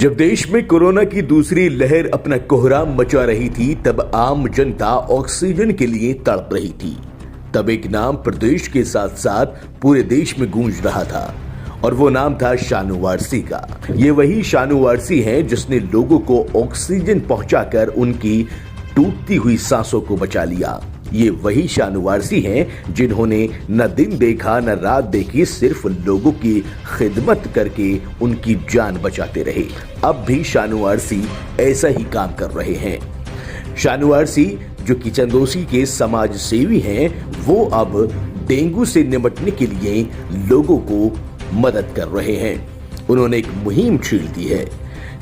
जब देश में कोरोना की दूसरी लहर अपना कोहराम मचा रही थी, तब आम जनता ऑक्सीजन के लिए तड़प रही थी। तब एक नाम प्रदेश के साथ साथ पूरे देश में गूंज रहा था और वो नाम था शानू वारसी का। ये वही शानू वारसी हैं जिसने लोगों को ऑक्सीजन पहुंचाकर उनकी टूटती हुई सांसों को बचा लिया। ये वही शानू वारसी हैं जिन्होंने न दिन देखा न रात देखी, सिर्फ लोगों की खिदमत करके उनकी जान बचाते रहे। अब भी शानू वारसी ऐसा ही काम कर रहे हैं। शानू वारसी जो कि चंदोसी के समाज सेवी हैं, वो अब डेंगू से निपटने के लिए लोगों को मदद कर रहे हैं। उन्होंने एक मुहिम छेड़ दी है।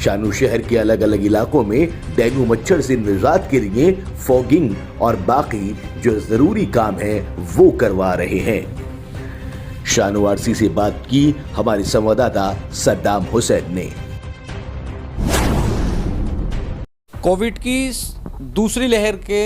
शानू शहर के अलग अलग इलाकों में डेंगू मच्छर से निजात के लिए फॉगिंग और बाकी जो जरूरी काम है वो करवा रहे हैं। शानू वारसी से बात की हमारे संवाददाता सद्दाम हुसैन ने। कोविड की दूसरी लहर के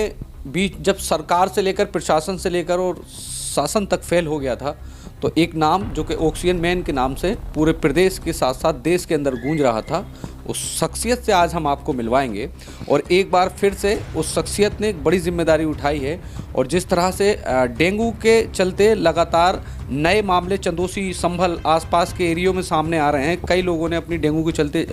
बीच जब सरकार से लेकर प्रशासन से लेकर और शासन तक फेल हो गया था, तो एक नाम जो कि ऑक्सीजन मैन के नाम से पूरे प्रदेश के साथ साथ देश के अंदर गूंज रहा था, उस शख्सियत से आज हम आपको मिलवाएंगे। और एक बार फिर से उस शख्सियत ने एक बड़ी जिम्मेदारी उठाई है। और जिस तरह से डेंगू के चलते लगातार नए मामले चंदोसी, संभल आसपास के एरियो में सामने आ रहे हैं, कई लोगों ने अपनी डेंगू के चलते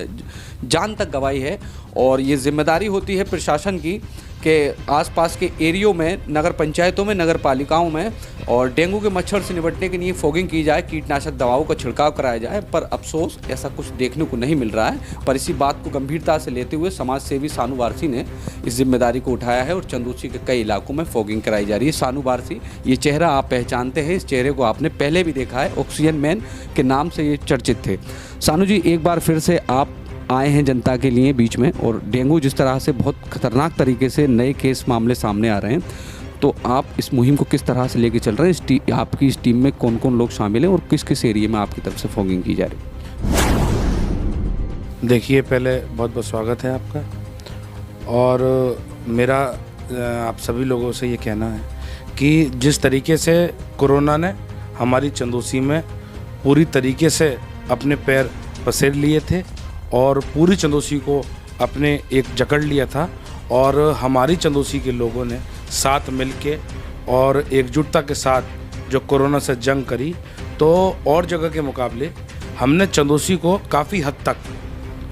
जान तक गंवाई है। और ये जिम्मेदारी होती है प्रशासन की कि आसपास के एरियो में, नगर पंचायतों में, नगर पालिकाओं में और डेंगू के मच्छर से निपटने के लिए फॉगिंग की जाए, कीटनाशक दवाओं का छिड़काव कराया जाए। पर अफसोस ऐसा कुछ देखने को नहीं मिल रहा है। पर इसी बात को गंभीरता से लेते हुए समाज सेवी शानू वारसी ने इस जिम्मेदारी को उठाया है और चंदोसी के कई इलाकों में फॉगिंग कराई जा रही है। शानू वारसी, ये चेहरा आप पहचानते हैं, इस चेहरे को आपने पहले भी देखा है, ऑक्सीजन मैन के नाम से ये चर्चित थे। शानू जी, एक बार फिर से आप आए हैं जनता के लिए बीच में, और डेंगू जिस तरह से बहुत खतरनाक तरीके से नए केस मामले सामने आ रहे हैं, तो आप इस मुहिम को किस तरह से लेके चल रहे हैं? आपकी इस टीम में कौन कौन लोग शामिल हैं और किस किस एरिया में आपकी तरफ से फॉगिंग की जा रही है? देखिए, पहले बहुत बहुत स्वागत है आपका। और मेरा आप सभी लोगों से ये कहना है कि जिस तरीके से कोरोना ने हमारी चंदोसी में पूरी तरीके से अपने पैर पसेर लिए थे और पूरी चंदोसी को अपने एक जकड़ लिया था, और हमारी चंदोसी के लोगों ने साथ मिलके और एकजुटता के साथ जो कोरोना से जंग करी, तो और जगह के मुकाबले हमने चंदोसी को काफ़ी हद तक,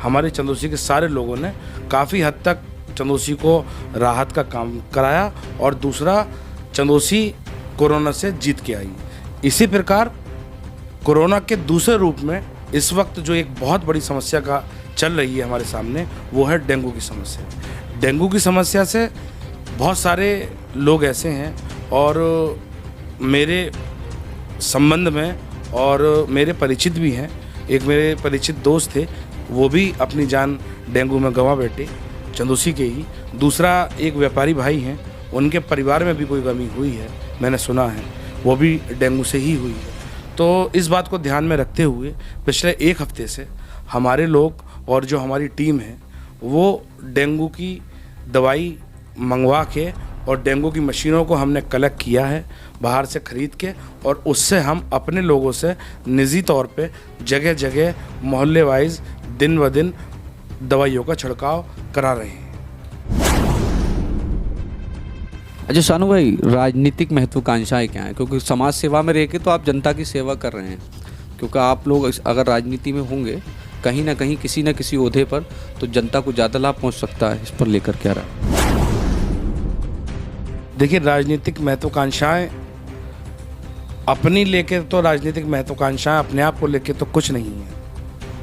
हमारे चंदोसी के सारे लोगों ने काफ़ी हद तक चंदोसी को राहत का काम कराया। और दूसरा, चंदोसी कोरोना से जीत के आई। इसी प्रकार कोरोना के दूसरे रूप में इस वक्त जो एक बहुत बड़ी समस्या का चल रही है हमारे सामने, वो है डेंगू की समस्या। डेंगू की समस्या से बहुत सारे लोग ऐसे हैं और मेरे संबंध में और मेरे परिचित भी हैं। एक मेरे परिचित दोस्त थे, वो भी अपनी जान डेंगू में गंवा बैठे, चंदोसी के ही। दूसरा, एक व्यापारी भाई हैं, उनके परिवार में भी कोई कमी हुई है, मैंने सुना है, वो भी डेंगू से ही हुई है। तो इस बात को ध्यान में रखते हुए पिछले एक हफ्ते से हमारे लोग और जो हमारी टीम है, वो डेंगू की दवाई मंगवा के और डेंगू की मशीनों को हमने कलेक्ट किया है बाहर से ख़रीद के, और उससे हम अपने लोगों से निजी तौर पे जगह जगह मोहल्ले वाइज दिन ब दिन दवाइयों का छिड़काव करा रहे हैं। अच्छा शानू भाई, राजनीतिक महत्वाकांक्षाएं क्या हैं? क्योंकि समाज सेवा में रह के तो आप जनता की सेवा कर रहे हैं, क्योंकि आप लोग अगर राजनीति में होंगे कहीं ना कहीं किसी न किसी ओहदे पर, तो जनता को ज़्यादा लाभ पहुंच सकता है। इस पर लेकर क्या रहा? देखिए, राजनीतिक महत्वाकांक्षाएं अपनी लेके, तो राजनीतिक महत्वाकांक्षाएं अपने आप को लेके तो कुछ नहीं है,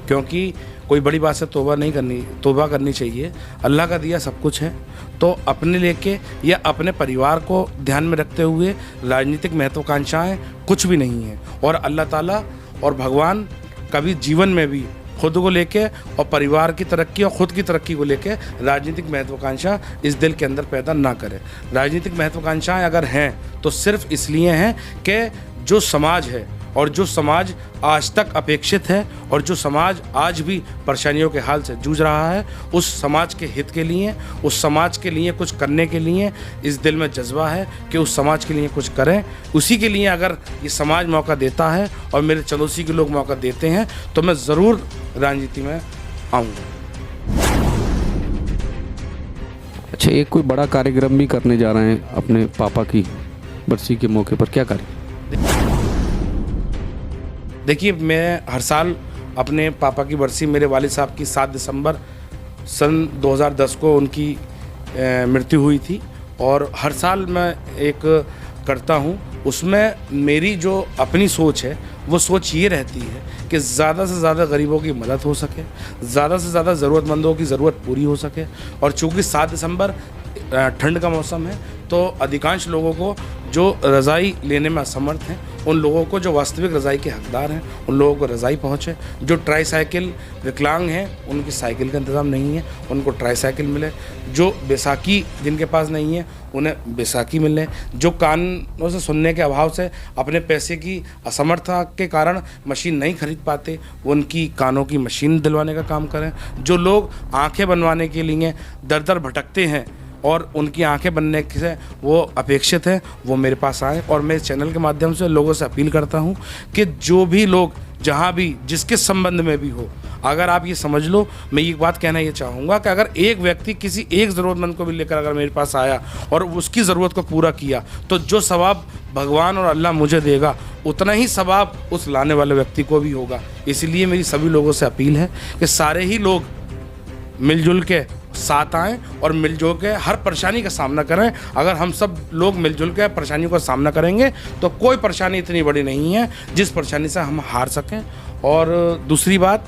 क्योंकि कोई बड़ी बात से तौबा करनी चाहिए। अल्लाह का दिया सब कुछ है, तो अपने लेके या अपने परिवार को ध्यान में रखते हुए राजनीतिक महत्वाकांक्षाएं कुछ भी नहीं है। और अल्लाह ताला और भगवान कभी जीवन में भी खुद को लेके और परिवार की तरक्की और ख़ुद की तरक्की को लेके राजनीतिक महत्वाकांक्षा इस दिल के अंदर पैदा ना करे। राजनीतिक महत्वाकांक्षाएं अगर हैं तो सिर्फ इसलिए हैं कि जो समाज है और जो समाज आज तक अपेक्षित है और जो समाज आज भी परेशानियों के हाल से जूझ रहा है, उस समाज के हित के लिए, उस समाज के लिए कुछ करने के लिए इस दिल में जज्बा है कि उस समाज के लिए कुछ करें। उसी के लिए अगर ये समाज मौका देता है और मेरे चंदोसी के लोग मौका देते हैं तो मैं ज़रूर राजनीति में आऊँगा। अच्छा, एक कोई बड़ा कार्यक्रम भी करने जा रहे हैं अपने पापा की बरसी के मौके पर, क्या करें? देखिए, मैं हर साल अपने पापा की बरसी, मेरे वालिद साहब की 7 दिसंबर सन 2010 को उनकी मृत्यु हुई थी, और हर साल मैं एक करता हूँ। उसमें मेरी जो अपनी सोच है वो सोच ये रहती है कि ज़्यादा से ज़्यादा गरीबों की मदद हो सके, ज़्यादा से ज़्यादा ज़रूरतमंदों की ज़रूरत पूरी हो सके। और चूँकि 7 दिसंबर ठंड का मौसम है, तो अधिकांश लोगों को जो रज़ाई लेने में असमर्थ हैं, उन लोगों को, जो वास्तविक रज़ाई के हकदार हैं, उन लोगों को रज़ाई पहुँचे। जो ट्राईसाइकिल विकलांग हैं, उनकी साइकिल का इंतज़ाम नहीं है, उनको ट्राईसाइकिल मिले। जो बैसाखी जिनके पास नहीं है, उन्हें बैसाखी मिले। जो कानों से सुनने के अभाव से अपने पैसे की असमर्थता के कारण मशीन नहीं खरीद पाते, उनकी कानों की मशीन दिलवाने का काम करें। जो लोग आँखें बनवाने के लिए दर दर भटकते हैं और उनकी आंखें बनने से वो अपेक्षित है, वो मेरे पास आए। और मैं इस चैनल के माध्यम से लोगों से अपील करता हूँ कि जो भी लोग जहाँ भी जिसके संबंध में भी हो, अगर आप ये समझ लो, मैं एक बात कहना ये चाहूँगा कि अगर एक व्यक्ति किसी एक ज़रूरतमंद को भी लेकर अगर मेरे पास आया और उसकी ज़रूरत को पूरा किया, तो जो सवाब भगवान और अल्लाह मुझे देगा, उतना ही सवाब उस लाने वाले व्यक्ति को भी होगा। इसलिए मेरी सभी लोगों से अपील है कि सारे ही लोग मिलजुल के साथ आएँ और मिलजुल के हर परेशानी का सामना करें। अगर हम सब लोग मिलजुल के परेशानियों का सामना करेंगे तो कोई परेशानी इतनी बड़ी नहीं है जिस परेशानी से हम हार सकें। और दूसरी बात,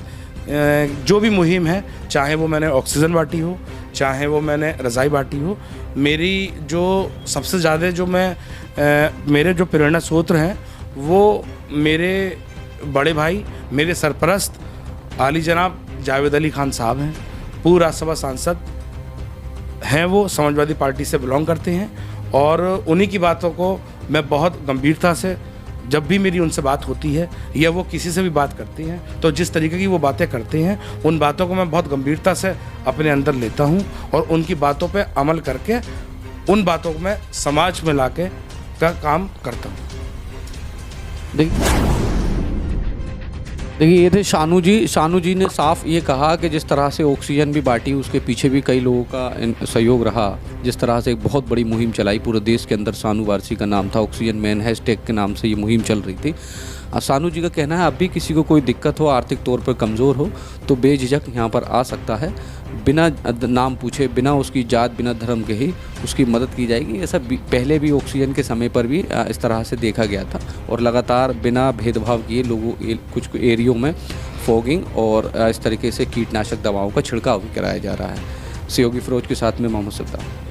जो भी मुहिम है, चाहे वो मैंने ऑक्सीजन बांटी हो, चाहे वो मैंने रज़ाई बांटी हो, मेरी जो सबसे ज़्यादा जो मेरे जो प्रेरणा स्रोत हैं, वो मेरे बड़े भाई, मेरे सरपरस्त आली जनाब जावेद अली खान साहब हैं। पूर्व राज्यसभा सांसद हैं, वो समाजवादी पार्टी से बिलोंग करते हैं, और उन्हीं की बातों को मैं बहुत गंभीरता से, जब भी मेरी उनसे बात होती है या वो किसी से भी बात करती हैं, तो जिस तरीके की वो बातें करते हैं, उन बातों को मैं बहुत गंभीरता से अपने अंदर लेता हूं और उनकी बातों पे अमल करके उन बातों को मैं समाज में लाके का काम करता हूं। देखिए, ये थे शानू जी। शानू जी ने साफ ये कहा कि जिस तरह से ऑक्सीजन भी बांटी, उसके पीछे भी कई लोगों का सहयोग रहा। जिस तरह से एक बहुत बड़ी मुहिम चलाई पूरे देश के अंदर, शानू वारसी का नाम था, ऑक्सीजन मैन हैशटैग के नाम से ये मुहिम चल रही थी। शानू जी का कहना है, अब भी किसी को कोई दिक्कत हो, आर्थिक तौर पर कमज़ोर हो, तो बेझिझक यहाँ पर आ सकता है, बिना नाम पूछे, बिना उसकी जात, बिना धर्म के ही उसकी मदद की जाएगी। ऐसा पहले भी ऑक्सीजन के समय पर भी इस तरह से देखा गया था, और लगातार बिना भेदभाव किए लोगों कुछ एरियो में फॉगिंग और इस तरीके से कीटनाशक दवाओं का छिड़काव भी कराया जा रहा है। सहयोगी फिरोज के साथ में मोहम्मद सद्दाम।